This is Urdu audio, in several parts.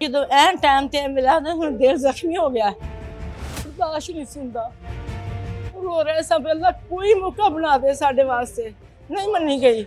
ਜਦੋਂ ਐਨ ਟਾਈਮ ਤੇ ਮਿਲਾ ਤਾਂ ਹੁਣ ਦਿਲ ਜ਼ਖਮੀ ਹੋ ਗਿਆ ਬਰਦਾਸ਼ਤ ਨਹੀਂ ਸੁਣਦਾ ਰੋ ਰਹੇ ਸਭ ਅੱਲਾ ਕੋਈ ਮੌਕਾ ਬਣਾ ਦੇ ਸਾਡੇ ਵਾਸਤੇ ਨਹੀਂ ਮੰਨੀ ਗਈ।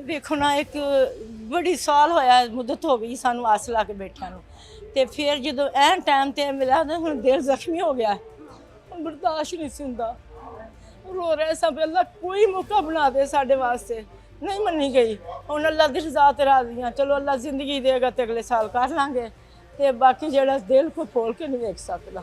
ਵੇਖੋ ਨਾ ਇੱਕ ਬੜੀ ਸਾਲ ਹੋਇਆ ਮੁੱਦਤ ਹੋ ਗਈ ਸਾਨੂੰ ਆਸ ਲਾ ਕੇ ਬੈਠਿਆਂ ਨੂੰ ਤੇ ਫਿਰ ਜਦੋਂ ਐਨ ਟਾਈਮ ਤੇ ਮਿਲਾ ਤਾਂ ਹੁਣ ਦਿਲ ਜ਼ਖਮੀ ਹੋ ਗਿਆ ਬਰਦਾਸ਼ਤ ਨਹੀਂ ਸੁਣਦਾ ਰੋ ਰਹੇ ਸਭ ਅੱਲਾ ਕੋਈ ਮੌਕਾ ਬਣਾ ਦੇ ਸਾਡੇ ਵਾਸਤੇ ਨਹੀਂ ਮੰਨੀ ਗਈ। ਹੁਣ ਅੱਲਾ ਦੀ ਰਜ਼ਾ ਤੇ ਰਾਜ਼ੀ ਹਾਂ, ਚਲੋ ਅੱਲਾ ਜ਼ਿੰਦਗੀ ਦੇਗਾ ਤੇ ਅਗਲੇ ਸਾਲ ਕਰ ਲਾਂਗੇ ਤੇ ਬਾਕੀ ਜਿਹੜਾ ਦਿਲ ਕੋਈ ਖੋਲ ਕੇ ਨਹੀਂ ਵੇਖ ਸਕਦਾ।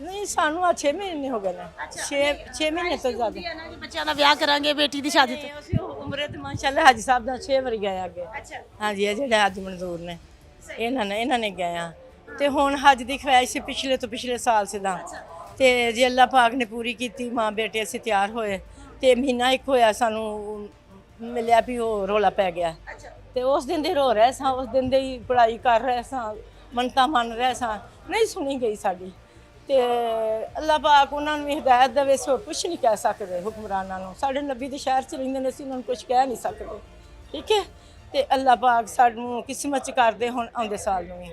ਨਹੀਂ ਸਾਨੂੰ ਆ 6 ਮਹੀਨੇ ਹੋ ਗਏ ਨੇ 6 ਮਹੀਨੇ ਤੋਂ ਜ਼ਿਆਦਾ ਬੱਚਿਆਂ ਦਾ ਵਿਆਹ ਕਰਾਂਗੇ, ਬੇਟੀ ਦੀ ਸ਼ਾਦੀ ਤੇ। ਅਸੀਂ ਉਮਰੇ ਤੇ ਮਾਸ਼ਾਅੱਲਾ ਹਾਜੀ ਸਾਹਿਬ ਦਾ 6 ਵਾਰੀ ਗਏ ਅੱਗੇ। ਅੱਛਾ, ਹਾਂਜੀ ਇਹ ਜਿਹੜੇ ਅੱਜ ਮਨਜ਼ੂਰ ਨੇ ਇਹਨਾਂ ਨੇ ਗਏ ਆ ਤੇ ਹੁਣ ਹੱਜ ਦੀ ਖਵਾਇਸ਼ ਸੀ ਪਿਛਲੇ ਤੋਂ ਪਿਛਲੇ ਸਾਲ ਸਿੱਧਾ ਤੇ ਜੇ ਅੱਲਾਹ ਪਾਕ ਨੇ ਪੂਰੀ ਕੀਤੀ ਮਾਂ ਬੇਟੇ ਅਸੀਂ ਤਿਆਰ ਹੋਏ ਤੇ ਮਹੀਨਾ ਇੱਕ ਹੋਇਆ ਸਾਨੂੰ ਮਿਲਿਆ ਵੀ ਉਹ ਰੋਲਾ ਪੈ ਗਿਆ ਤੇ ਉਸ ਦਿਨ ਦੇ ਰੋ ਰਹੇ ਸਾਂ, ਉਸ ਦਿਨ ਦੇ ਹੀ ਪੜ੍ਹਾਈ ਕਰ ਰਹੇ ਸਾਂ, ਮੰਨਤਾਂ ਮੰਨ ਰਹੇ ਸਾਂ, ਨਹੀਂ ਸੁਣੀ ਗਈ ਸਾਡੀ ਤੇ ਅੱਲਾਹ ਪਾਕ ਉਹਨਾਂ ਨੂੰ ਹਿਦਾਇਤ ਦੇਵੇ। ਸੋ ਕੁਛ ਨਹੀਂ ਕਹਿ ਸਕਦੇ ਹੁਕਮਰਾਨਾਂ ਨੂੰ, ਸਾਡੇ ਨਬੀ ਦੇ ਸ਼ਹਿਰ 'ਚ ਰਹਿੰਦੇ ਨੇ, ਅਸੀਂ ਉਹਨਾਂ ਨੂੰ ਕੁਛ ਕਹਿ ਨਹੀਂ ਸਕਦੇ, ਠੀਕ ਹੈ। ਤੇ ਅੱਲਾਹ ਪਾਕ ਸਾਨੂੰ ਕਿਸਮਤ 'ਚ ਕਰਦੇ ਹੁਣ ਆਉਂਦੇ ਸਾਲ ਨੂੰ ਵੀ।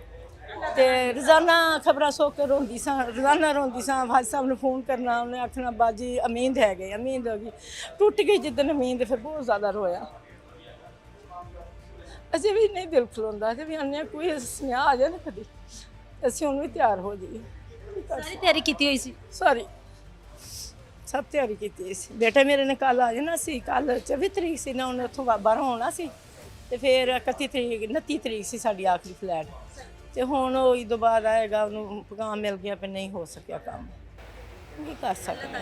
ਤੇ ਰੋਜ਼ਾਨਾ ਖਬਰਾਂ ਸੁਣ ਕੇ ਰੋਂਦੀ ਸਾਂ, ਰੋਜ਼ਾਨਾ ਰੋਂਦੀ ਸਾਂ। ਹਾਜ ਸਾਹਿਬ ਨੂੰ ਫੋਨ ਕਰਨਾ, ਉਹਨੇ ਆਖਣਾ ਬਾਜੀ ਅਮੀਦ ਹੈਗੇ, ਅਮੀਦ ਹੋ ਗਈ, ਟੁੱਟ ਗਈ ਜਿੱਦਣ ਅਮੀਦ, ਫਿਰ ਬਹੁਤ ਜ਼ਿਆਦਾ ਰੋਇਆ। ਅਜੇ ਵੀ ਨਹੀਂ ਦਿਲ ਖਲੋਂਦਾ, ਅਜੇ ਵੀ ਆਨੇ ਕੋਈ ਸੁਨੇਹਾ ਆ ਜਾਏ ਨਾ ਕਦੀ ਅਸੀਂ ਹੁਣ ਵੀ ਤਿਆਰ ਹੋ ਜਾਈਏ। ਸਾਰੀ ਤਿਆਰੀ ਕੀਤੀ ਹੋਈ ਸੀ? ਸਾਰੀ ਸਭ ਤਿਆਰੀ ਕੀਤੀ ਸੀ। ਬੇਟਾ ਮੇਰੇ ਨੇ ਕੱਲ ਆ ਜਾਣਾ ਸੀ, ਕੱਲ 24 ਤਰੀਕ ਸੀ ਨਾ, ਉਹਨੇ ਉੱਥੋਂ ਬਾਹਰੋਂ ਆਉਣਾ ਸੀ ਤੇ ਫਿਰ 29 ਤਰੀਕ ਸੀ ਸਾਡੀ ਆਖਰੀ ਫਲੈਟ ਤੇ ਹੁਣ ਉਹ ਇਸ ਤੋਂ ਬਾਅਦ ਆਏਗਾ। ਉਹਨੂੰ ਪੈਗਾਮ ਮਿਲ ਗਿਆ ਪਰ ਨਹੀਂ ਹੋ ਸਕਿਆ ਕੰਮ, ਕੀ ਕਰ ਸਕਦੇ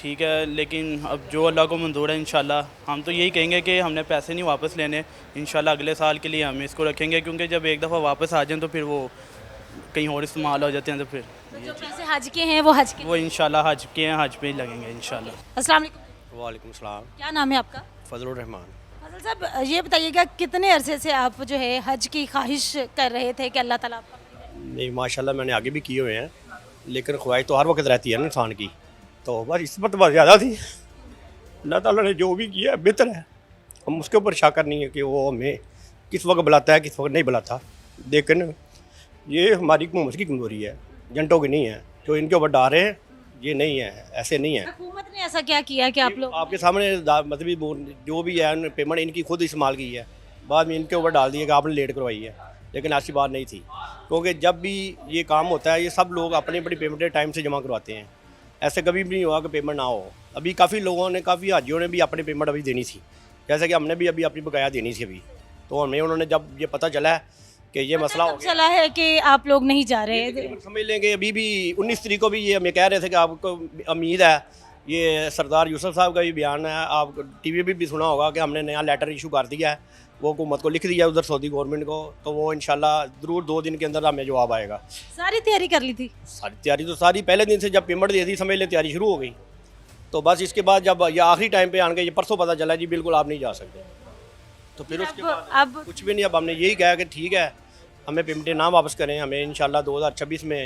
ٹھیک ہے، لیکن اب جو اللہ کو منظور ہے انشاءاللہ ہم تو یہی کہیں گے کہ ہم نے پیسے نہیں واپس لینے، انشاءاللہ اگلے سال کے لیے ہم اس کو رکھیں گے، کیونکہ جب ایک دفعہ واپس آ جائیں تو پھر وہ کہیں اور استعمال ہو جاتے ہیں، تو پھر جو پیسے حج کے ہیں وہ حج کے وہ انشاءاللہ حج کے ہیں، حج پہ ہی لگیں گے انشاءاللہ۔ السلام علیکم، وعلیکم السلام، کیا نام ہے آپ کا؟ فضل الرحمان۔ فضل صاحب یہ بتائیے گا کتنے عرصے سے آپ جو ہے حج کی خواہش کر رہے تھے کہ اللہ تعالیٰ آپ کا؟ نہیں ماشاءاللہ میں نے آگے بھی کیے ہوئے ہیں، لیکن خواہش تو ہر وقت رہتی ہے نا انسان کی، تو بس اس پر تو بہت زیادہ تھی۔ اللہ تعالیٰ نے جو بھی کیا ہے بہتر ہے، ہم اس کے اوپر شک نہیں ہے کہ وہ ہمیں کس وقت بلاتا ہے کس وقت نہیں بلاتا، لیکن یہ ہماری حکومت کی کمزوری ہے، جنٹوں کی نہیں ہے، جو ان کے اوپر ڈال رہے ہیں یہ نہیں ہے، ایسے نہیں ہے۔ حکومت نے ایسا کیا کیا کہ آپ لوگ آپ کے سامنے مطلب جو بھی ہے پیمنٹ ان کی خود استعمال کی ہے، بعد میں ان کے اوپر ڈال دیا کہ آپ نے لیٹ کروائی ہے، لیکن ایسی بات نہیں تھی، کیونکہ جب بھی یہ کام ہوتا ہے یہ سب لوگ اپنی اپنی پیمنٹیں ٹائم سے جمع کرواتے ہیں، ایسے کبھی بھی نہیں ہوا کہ پیمنٹ نہ ہو۔ ابھی کافی لوگوں نے کافی حاجیوں نے بھی اپنی پیمنٹ ابھی دینی تھی، جیسے کہ ہم نے بھی ابھی اپنی بقایا دینی تھی ابھی، تو ہمیں انہوں نے جب یہ پتہ چلا ہے کہ یہ مسئلہ ہو گیا، چلا ہے کہ آپ لوگ نہیں جا رہے تھے؟ سمجھ لیں گے ابھی بھی 19 تاریخ کو بھی یہ ہمیں کہہ رہے تھے کہ آپ کو امید ہے، یہ سردار یوسف صاحب کا بھی بیان ہے، آپ ٹی وی پہ بھی سنا ہوگا کہ ہم نے نیا لیٹر ایشو کر دیا ہے، وہ حکومت کو لکھ دیا ہے ادھر سعودی گورنمنٹ کو، تو وہ انشاءاللہ ضرور 2 دن کے اندر ہمیں جواب آئے گا۔ ساری تیاری کر لی تھی؟ ساری تیاری تو ساری پہلے دن سے جب پیمنٹ دے دی سمجھ لیں تیاری شروع ہو گئی، تو بس اس کے بعد جب یہ آخری ٹائم پہ آن کے یہ پرسوں پتہ چلا جی بالکل آپ نہیں جا سکتے، تو پھر اس کے بعد اب کچھ بھی نہیں، اب ہم نے یہی کہا کہ ٹھیک ہے ہمیں پیمنٹیں نہ واپس کریں، ہمیں انشاءاللہ 2026 میں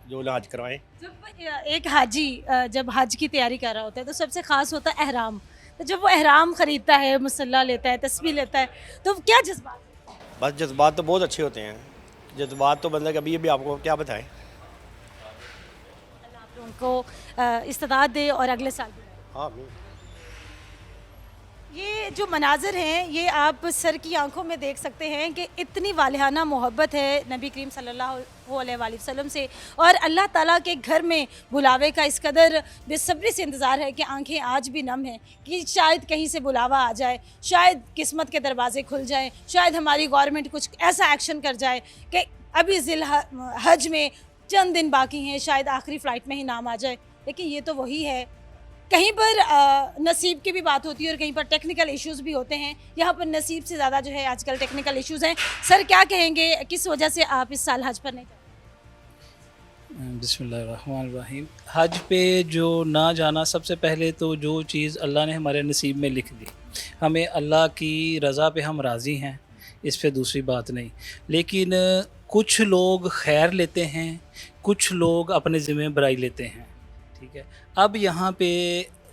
جو حج کروائیں۔ جب ایک حاجی جب حج کی تیاری کر رہا ہوتا ہے تو سب سے خاص ہوتا ہے احرام، تو جب وہ احرام خریدتا ہے، مصلی لیتا ہے، تسبیح لیتا ہے، تو کیا جذبات ہیں؟ بس جذبات تو بہت اچھے ہوتے ہیں، جذبات تو بندہ کبھی بھی آپ کو کیا بتائیں۔ اللہ آپ لوگوں کو استطاعت دے اور اگلے سال بھی۔ ہاں یہ جو مناظر ہیں یہ آپ سر کی آنکھوں میں دیکھ سکتے ہیں کہ اتنی والہانہ محبت ہے نبی کریم صلی اللہ علیہ وآلہ وسلم سے، اور اللہ تعالیٰ کے گھر میں بلاوے کا اس قدر بے صبری سے انتظار ہے کہ آنکھیں آج بھی نم ہیں کہ شاید کہیں سے بلاوا آ جائے، شاید قسمت کے دروازے کھل جائیں، شاید ہماری گورنمنٹ کچھ ایسا ایکشن کر جائے کہ ابھی ذی الحج میں چند دن باقی ہیں، شاید آخری فلائٹ میں ہی نام آ جائے، لیکن یہ تو وہی ہے۔ کہیں پر نصیب کی بھی بات ہوتی ہے اور کہیں پر ٹیکنیکل ایشوز بھی ہوتے ہیں، یہاں پر نصیب سے زیادہ جو ہے آج کل ٹیکنیکل ایشوز ہیں۔ سر کیا کہیں گے کس وجہ سے آپ اس سال حج پر نہیں جائیں؟ بسم اللہ الرحمن الرحیم۔ حج پہ جو نہ جانا، سب سے پہلے تو جو چیز اللہ نے ہمارے نصیب میں لکھ دی، ہمیں اللہ کی رضا پہ ہم راضی ہیں، اس پہ دوسری بات نہیں، لیکن کچھ لوگ خیر لیتے ہیں، کچھ لوگ اپنے ذمہ برائی لیتے ہیں، ٹھیک ہے۔ اب یہاں پہ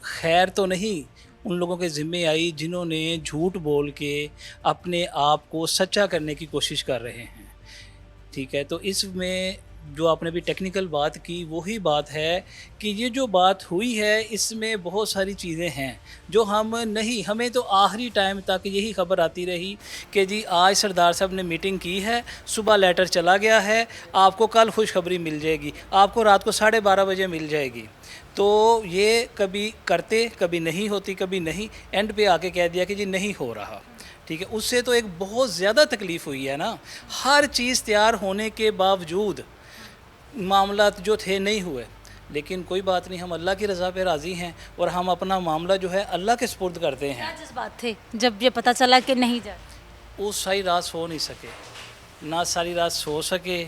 خیر تو نہیں ان لوگوں کے ذمے آئی جنہوں نے جھوٹ بول کے اپنے آپ کو سچا کرنے کی کوشش کر رہے ہیں، ٹھیک ہے۔ تو اس میں جو آپ نے بھی ٹیکنیکل بات کی وہی بات ہے کہ یہ جو بات ہوئی ہے اس میں بہت ساری چیزیں ہیں جو ہمیں تو آخری ٹائم تک یہی خبر آتی رہی کہ جی آج سردار صاحب نے میٹنگ کی ہے، صبح لیٹر چلا گیا ہے، آپ کو کل خوشخبری مل جائے گی، آپ کو رات کو 12:30 بجے مل جائے گی، تو یہ کبھی کرتے کبھی نہیں ہوتی، کبھی نہیں، اینڈ پہ آ کے کہہ دیا کہ جی نہیں ہو رہا، ٹھیک ہے۔ اس سے تو ایک بہت زیادہ تکلیف ہوئی ہے نا، ہر چیز تیار ہونے کے باوجود معاملات جو تھے نہیں ہوئے، لیکن کوئی بات نہیں، ہم اللہ کی رضا پہ راضی ہیں اور ہم اپنا معاملہ جو ہے اللہ کے سپرد کرتے ہیں۔ کیا جذبات تھے جب یہ پتہ چلا کہ نہیں جائے؟ وہ ساری رات سو نہیں سکے، نہ ساری رات سو سکے،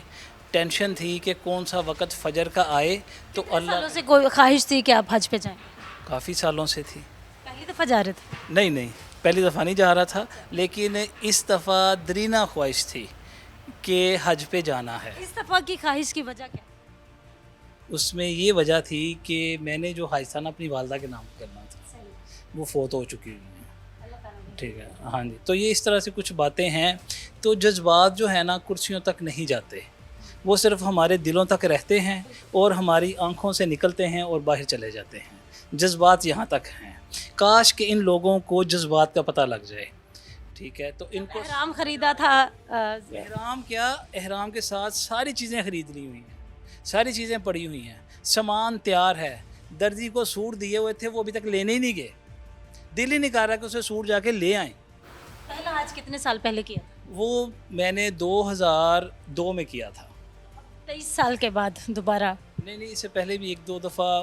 ٹینشن تھی کہ کون سا وقت فجر کا آئے، تو سالوں اللہ سے کوئی خواہش تھی کہ آپ حج پہ جائیں؟ کافی سالوں سے تھی۔ پہلی دفعہ جا رہے تھے؟ نہیں پہلی دفعہ نہیں جا رہا تھا، لیکن اس دفعہ درینہ خواہش تھی کہ حج پہ جانا ہے۔ اس دفعہ کی خواہش کی وجہ کیا؟ اس میں یہ وجہ تھی کہ میں نے جو حج تھا نا اپنی والدہ کے نام کرنا تھا، وہ فوت ہو چکی ہوئی ہیں، ٹھیک ہے، ہاں جی۔ تو یہ اس طرح سے کچھ باتیں ہیں، تو جذبات جو ہے نا کرسیوں تک نہیں جاتے، وہ صرف ہمارے دلوں تک رہتے ہیں اور ہماری آنکھوں سے نکلتے ہیں اور باہر چلے جاتے ہیں، جذبات یہاں تک ہیں۔ کاش کہ ان لوگوں کو جذبات کا پتہ لگ جائے، ٹھیک ہے۔ تو ان کو احرام خریدا تھا، احرام کے ساتھ ساری چیزیں خرید لی ہوئی ہیں، ساری چیزیں پڑی ہوئی ہیں، سامان تیار ہے، درزی کو سوٹ دیے ہوئے تھے، وہ ابھی تک لینے ہی نہیں گئے، دل ہی نہیں کر رہا کہ اسے سوٹ جا کے لے آئیں۔ پہلا حج کتنے سال پہلے کیا تھا؟ وہ میں نے 2002 میں کیا تھا۔ 23 سال کے بعد دوبارہ؟ نہیں اس سے پہلے بھی 1-2 دفعہ